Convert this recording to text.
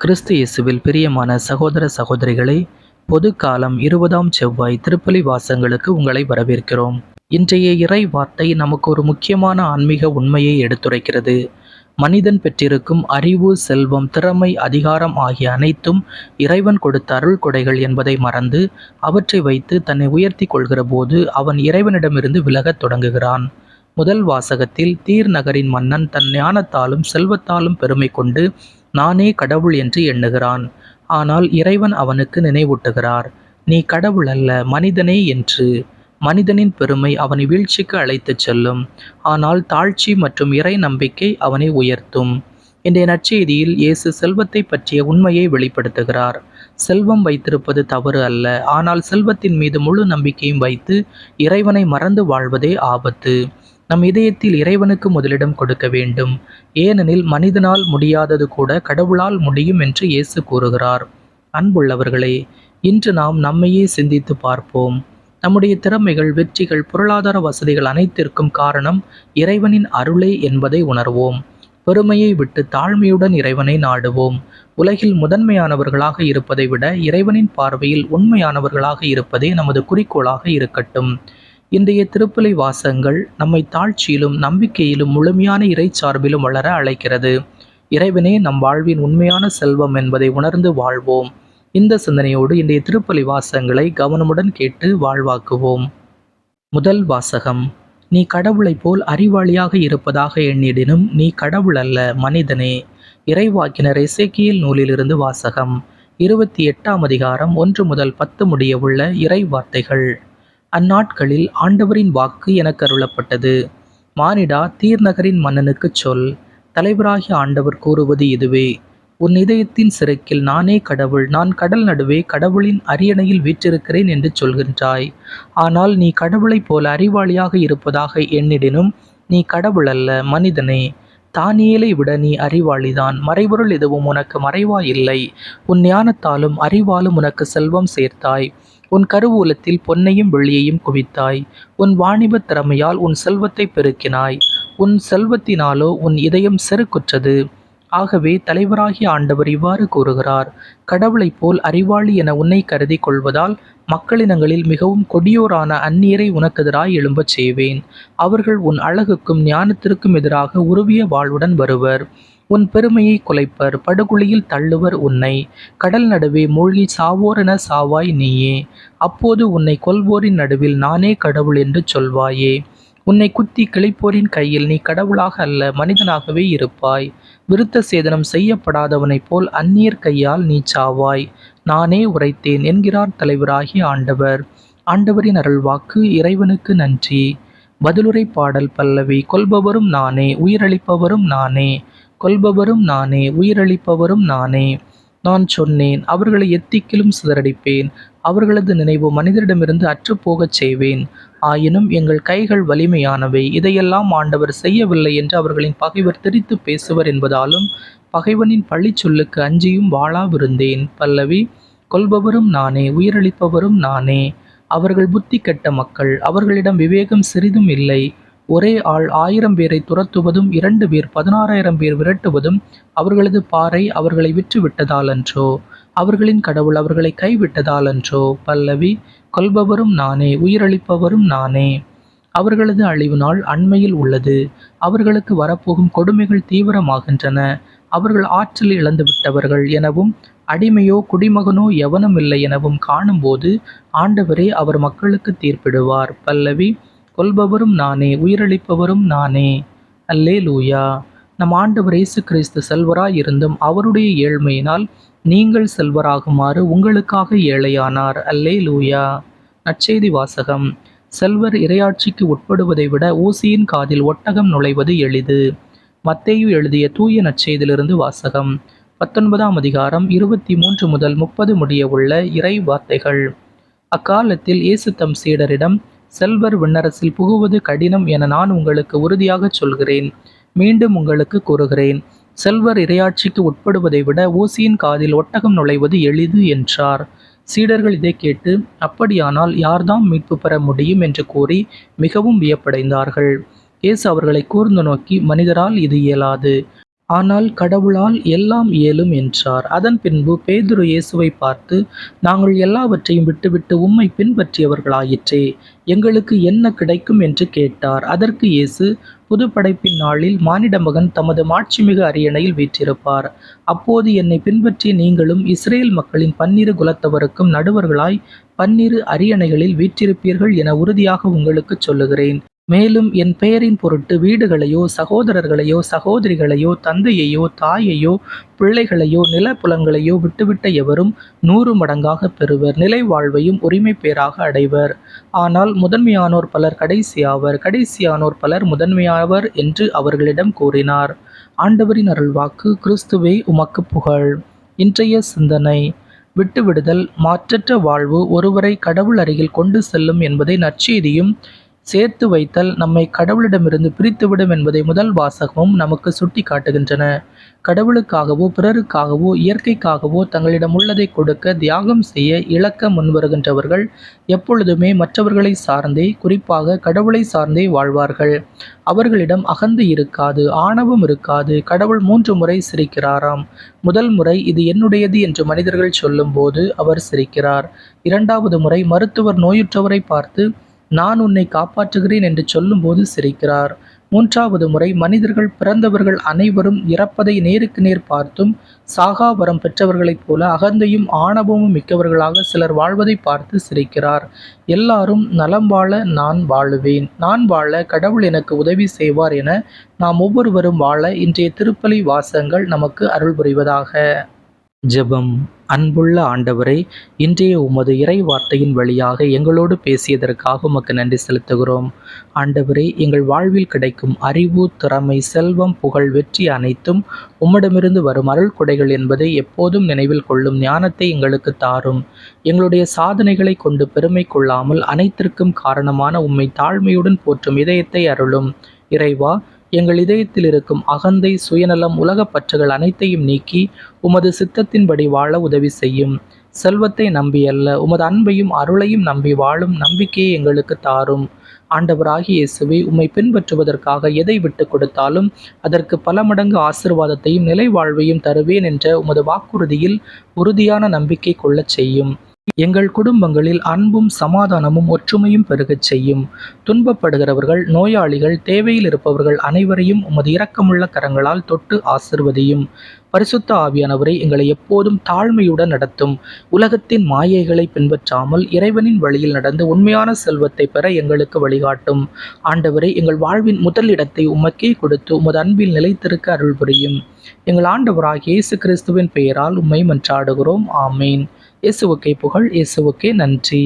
கிறிஸ்து இயேசுவில் பிரியமான சகோதர சகோதரிகளே, பொது காலம் 20ஆம் செவ்வாய் திருப்பலி வாசங்களுக்கு உங்களை வரவேற்கிறோம். இன்றைய இறை வார்த்தை நமக்கு ஒரு முக்கியமான ஆன்மீக உண்மையை எடுத்துரைக்கிறது. மனிதன் பெற்றிருக்கும் அறிவு, செல்வம், திறமை, அதிகாரம் ஆகிய அனைத்தும் இறைவன் கொடுத்த அருள் கொடைகள் என்பதை மறந்து அவற்றை வைத்து தன்னை உயர்த்தி கொள்கிற போது அவன் இறைவனிடமிருந்து விலகத் தொடங்குகிறான். முதல் வாசகத்தில் தீர் நகரின் மன்னன் தன் ஞானத்தாலும் செல்வத்தாலும் பெருமை கொண்டு நானே கடவுள் என்று எண்ணுகிறான். ஆனால் இறைவன் அவனுக்கு நினைவூட்டுகிறார், நீ கடவுள் அல்ல, மனிதனே என்று. மனிதனின் பெருமை அவனை வீழ்ச்சிக்கு அழைத்துச் செல்லும், ஆனால் தாழ்ச்சி மற்றும் இறை நம்பிக்கை அவனை உயர்த்தும். இன்றைய நற்செய்தியில் இயேசு செல்வத்தை பற்றிய உண்மையை வெளிப்படுத்துகிறார். செல்வம் வைத்திருப்பது தவறு அல்ல, ஆனால் செல்வத்தின் மீது முழு நம்பிக்கையும் வைத்து இறைவனை மறந்து வாழ்வதே ஆபத்து. நம் இதயத்தில் இறைவனுக்கு முதலிடம் கொடுக்க வேண்டும். ஏனெனில் மனிதனால் முடியாதது கூட கடவுளால் முடியும் என்று இயேசு கூறுகிறார். அன்புள்ளவர்களே, இன்று நாம் நம்மையே சிந்தித்து பார்ப்போம். நம்முடைய திறமைகள், வெற்றிகள், பொருளாதார வசதிகள் அனைத்திற்கும் காரணம் இறைவனின் அருளே என்பதை உணர்வோம். பெருமையை விட்டு தாழ்மையுடன் இறைவனை நாடுவோம். உலகில் முதன்மையானவர்களாக இருப்பதை விட இறைவனின் பார்வையில் உண்மையானவர்களாக இருப்பதே நமது குறிக்கோளாக இருக்கட்டும். இன்றைய திருப்பலி வாசகங்கள் நம்மை தாழ்ச்சியிலும் நம்பிக்கையிலும் முழுமையான இறை சார்பிலும் வளர அழைக்கிறது. இறைவனே நம் வாழ்வின் உண்மையான செல்வம் என்பதை உணர்ந்து வாழ்வோம். இந்த சிந்தனையோடு இன்றைய திருப்பலி வாசகங்களை கவனமுடன் கேட்டு வாழ்வாக்குவோம். முதல் வாசகம். நீ கடவுளைப் போல் அறிவாளியாக இருப்பதாக எண்ணிடினும் நீ கடவுள் அல்ல, மனிதனே. இறைவாக்கினர் எசேக்கியேல் நூலிலிருந்து வாசகம். 28ஆம் அதிகாரம் 1 முதல் 10 முடிய உள்ள இறை வார்த்தைகள். அந்நாட்களில் ஆண்டவரின் வாக்கு எனக்கு அருளப்பட்டது. மானிடா, தீர் நகரின் மன்னனுக்குச் சொல், தலைவராகிய ஆண்டவர் கூறுவது இதுவே: உன் இதயத்தின் சிறைக்கில் நானே கடவுள், நான் கடல் நடுவே கடவுளின் அரியணையில் வீற்றிருக்கிறேன் என்று சொல்கின்றாய். ஆனால் நீ கடவுளைப் போல அறிவாளியாக இருப்பதாக எண்ணிடினும் நீ கடவுள் அல்ல, மனிதனே. தானியேலை விட நீ அறிவாளிதான். மறைபொருள் எதுவும் உனக்கு மறைவாயில்லை. உன் ஞானத்தாலும் அறிவாலும் உனக்கு செல்வம் சேர்த்தாய். உன் கருவூலத்தில் பொன்னையும் வெள்ளியையும் குவித்தாய். உன் வாணிபத் திறமையால் உன் செல்வத்தை பெருக்கினாய். உன் செல்வத்தினாலோ உன் இதயம் செருக்குற்றது. ஆகவே தலைவராகிய ஆண்டவர் இவ்வாறு கூறுகிறார்: கடவுளைப் போல் அறிவாளி என உன்னை கருதி கொள்வதால் மக்களினங்களில் மிகவும் கொடியோரான அந்நியரை உனக்கெதிராய் எழும்பச் செய்வேன். அவர்கள் உன் அழகுக்கும் ஞானத்திற்கும் எதிராக உருவிய வாளுடன் வருவர். உன் பெருமையை குலைப்பர், படுகுழியில் தள்ளுவர் உன்னை. கடல் நடுவே மூழ்கி சாவோரென சாவாய் நீயே. அப்போது உன்னை கொல்வோரின் நடுவில் நானே கடவுள் என்று சொல்வாயே. உன்னை குத்தி கிளைப்போரின் கையில் நீ கடவுளாக அல்ல, மனிதனாகவே இருப்பாய். விருத்த சேதனம் செய்யப்படாதவனைப் போல் அந்நியர் கையால் நீ சாவாய். நானே உரைத்தேன் என்கிறார் தலைவராகிய ஆண்டவர். ஆண்டவரின் அருள்வாக்கு. இறைவனுக்கு நன்றி. பதிலுரை பாடல் பல்லவி. கொல்பவரும் நானே, உயிரளிப்பவரும் நானே. கொல்பவரும் நானே, உயிரளிப்பவரும் நானே. நான் சொன்னேன், அவர்களை எத்திக்கிலும் சிதறடிப்பேன். அவர்களது நினைவு மனிதரிடமிருந்து அற்றுப்போகச் செய்வேன். ஆயினும் எங்கள் கைகள் வலிமையானவை, இதையெல்லாம் ஆண்டவர் செய்யவில்லை என்று அவர்களின் பகைவர் திரித்து பேசுவர் என்பதாலும் பகைவனின் பழிச்சொல்லுக்கு அஞ்சியும் வாளாவிருந்தேன். பல்லவி. கொல்பவரும் நானே, உயிரளிப்பவரும் நானே. அவர்கள் புத்தி கெட்ட மக்கள், அவர்களிடம் விவேகம் சிறிதும் இல்லை. ஒரே ஆள் 1000 பேரை துரத்துவதும் 2 பேர் 16,000 பேர் விரட்டுவதும் அவர்களது பாறை அவர்களை விற்று விட்டதாலன்றோ? அவர்களின் கடவுள் அவர்களை கைவிட்டதாலன்றோ? பல்லவி. கொல்பவரும் நானே, உயிரளிப்பவரும் நானே. அவர்களது அழிவு நாள் அண்மையில் உள்ளது. அவர்களுக்கு வரப்போகும் கொடுமைகள் தீவிரமாகின்றன. அவர்கள் ஆற்றல் இழந்துவிட்டவர்கள் எனவும் அடிமையோ குடிமகனோ எவனுமில்லை எனவும் காணும்போது ஆண்டவரே அவர் மக்களுக்கு தீர்ப்பிடுவார். பல்லவி. கொல்பவரும் நானே, உயிரளிப்பவரும் நானே. அல்லேலூயா. நம் ஆண்டவர் இயேசு கிறிஸ்து செல்வராய் இருந்தும் அவருடைய ஏழ்மையினால் நீங்கள் செல்வராகுமாறு உங்களுக்காக ஏழையானார். அல்லேலூயா. நற்செய்தி வாசகம். செல்வர் இறையாட்சிக்கு உட்படுவதை விட ஊசியின் காதில் ஒட்டகம் நுழைவது எளிது. மத்தேயு எழுதிய தூய நற்செய்தியிலிருந்து வாசகம். 19ஆம் அதிகாரம் 23 முதல் 30 முடிய உள்ள இறை வார்த்தைகள். அக்காலத்தில் இயேசு தம் சீடரிடம், செல்வர் விண்ணரசில் புகுவது கடினம் என நான் உங்களுக்கு உறுதியாகச் சொல்கிறேன். மீண்டும் உங்களுக்கு கூறுகிறேன், செல்வர் இறையாட்சிக்கு உட்படுவதை விட ஊசியின் காதில் ஒட்டகம் நுழைவது எளிது என்றார். சீடர்கள் இதை கேட்டு, அப்படியானால் யார்தாம் மீட்பு பெற முடியும் என்று கூறி மிகவும் வியப்படைந்தார்கள். இயேசு அவர்களை கூர்ந்து நோக்கி, மனிதரால் இது இயலாது, ஆனால் கடவுளால் எல்லாம் இயலும் என்றார். அதன் பின்பு பேதுரு இயேசுவை பார்த்து, நாங்கள் எல்லாவற்றையும் விட்டுவிட்டு உம்மை பின்பற்றியவர்களாயிற்றே, எங்களுக்கு என்ன கிடைக்கும் என்று கேட்டார். அதற்கு இயேசு, புது படைப்பின் நாளில் மானிட மகன் தமது மாட்சிமிகு அரியணையில் வீற்றிருப்பார். அப்போது என்னை பின்பற்றிய நீங்களும் இஸ்ரேல் மக்களின் 12 குலத்தவருக்கும் நடுவர்களாய் 12 அரியணைகளில் வீற்றிருப்பீர்கள் என உறுதியாக உங்களுக்குச் சொல்லுகிறேன். மேலும் என் பெயரின் பொருட்டு வீடுகளையோ, சகோதரர்களையோ, சகோதரிகளையோ, தந்தையையோ, தாயையோ, பிள்ளைகளையோ, நிலப்புலங்களையோ விட்டுவிட்ட எவரும் 100 மடங்காகப் பெறுவர். நிலை வாழ்வையும் உரிமைப் பேறாக அடைவர். ஆனால் முதன்மையானோர் பலர் கடைசியாவர், கடைசியானோர் பலர் முதன்மையாவர் என்று அவர்களிடம் கூறினார். ஆண்டவரின் அருள்வாக்கு. கிறிஸ்துவே உமக்குப் புகழ். இன்றைய சிந்தனை. விட்டுவிடுதல், மாற்றற்ற வாழ்வு ஒருவரை கடவுள் அருகில் கொண்டு செல்லும் என்பதை நற்செய்தியும், சேர்த்து வைத்தல் நம்மை கடவுளிடமிருந்து பிரித்துவிடும் என்பதை முதல் வாசகமும் நமக்கு சுட்டி காட்டுகின்றன. கடவுளுக்காகவோ, பிறருக்காகவோ, இயற்கைக்காகவோ தங்களிடம் உள்ளதை கொடுக்க, தியாகம் செய்ய, இழக்க முன்வருகின்றவர்கள் எப்பொழுதுமே மற்றவர்களை சார்ந்தே, குறிப்பாக கடவுளை சார்ந்தே வாழ்வார்கள். அவர்களிடம் அகந்தை இருக்காது, ஆணவம் இருக்காது. கடவுள் 3 முறை சிரிக்கிறாராம். முதல் முறை இது என்னுடையது என்று மனிதர்கள் சொல்லும்போது அவர் சிரிக்கிறார். 2வது முறை மருத்துவர் நோயுற்றவரை பார்த்து, நான் உன்னை காப்பாற்றுகிறேன் என்று சொல்லும்போது சிரிக்கிறார். 3வது முறை மனிதர்கள் பிறந்தவர்கள் அனைவரும் இறப்பதை நேருக்கு நேர் பார்த்தும் சாகா வரம் பெற்றவர்களைப் போல அகந்தையும் ஆணவமும் மிக்கவர்களாக சிலர் வாழ்வதை பார்த்து சிரிக்கிறார். எல்லாரும் நலம் வாழ நான் வாழுவேன், நான் வாழ கடவுள் எனக்கு உதவி செய்வார் என நாம் ஒவ்வொருவரும் வாழ இன்றைய திருப்பலி வாசகங்கள் நமக்கு அருள் புரிவதாக. ஜெபம். அன்புள்ள ஆண்டவரே, இன்றைய உமது இறை வார்த்தையின் வழியாக எங்களோடு பேசியதற்காக உமக்கு நன்றி செலுத்துகிறோம். ஆண்டவரே, எங்கள் வாழ்வில் கிடைக்கும் அறிவு, திறமை, செல்வம், புகழ், வெற்றி அனைத்தும் உம்மிடமிருந்து வரும் அருள் கொடைகள் என்பதை எப்போதும் நினைவில் கொள்ளும் ஞானத்தை எங்களுக்கு தாரும். எங்களுடைய சாதனைகளை கொண்டு பெருமை கொள்ளாமல் அனைத்திற்கும் காரணமான உம்மை தாழ்மையுடன் போற்றும் இதயத்தை அருளும். இறைவா, எங்கள் இதயத்தில் இருக்கும் அகந்தை, சுயநலம், உலகப் பற்றுகள் அனைத்தையும் நீக்கி உமது சித்தத்தின்படி வாழ உதவி செய்யும். செல்வத்தை நம்பியல்ல, உமது அன்பையும் அருளையும் நம்பி வாழும் நம்பிக்கையை எங்களுக்கு தாரும். ஆண்டவராகிய இயேசுவே, உம்மை பின்பற்றுவதற்காக எதை விட்டு கொடுத்தாலும் அதற்கு பல மடங்கு ஆசீர்வாதத்தையும் நிலை வாழ்வையும் தருவேன் என்ற உமது வாக்குறுதியில் உறுதியான நம்பிக்கை கொள்ளச் செய்யும். எங்கள் குடும்பங்களில் அன்பும் சமாதானமும் ஒற்றுமையும் பெருகச் செய்யும். துன்பப்படுகிறவர்கள், நோயாளிகள், தேவையில் இருப்பவர்கள் அனைவரையும் உமது இரக்கமுள்ள கரங்களால் தொட்டு ஆசிர்வதியும். பரிசுத்த ஆவியானவரை எங்களை எப்போதும் தாழ்மையுடன் நடத்தும். உலகத்தின் மாயைகளை பின்பற்றாமல் இறைவனின் வழியில் நடந்து உண்மையான செல்வத்தை பெற எங்களுக்கு வழிகாட்டும். ஆண்டவரை, எங்கள் வாழ்வின் முதல் இடத்தை உமக்கே கொடுத்து உமது அன்பில் நிலைத்திருக்க அருள் புரியும். எங்கள் ஆண்டவராகிய இயேசு கிறிஸ்துவின் பெயரால் உம்மை மன்றாடுகிறோம். ஆமீன். இயேசுவுக்கே புகழ். இயேசுவுக்கே நன்றி.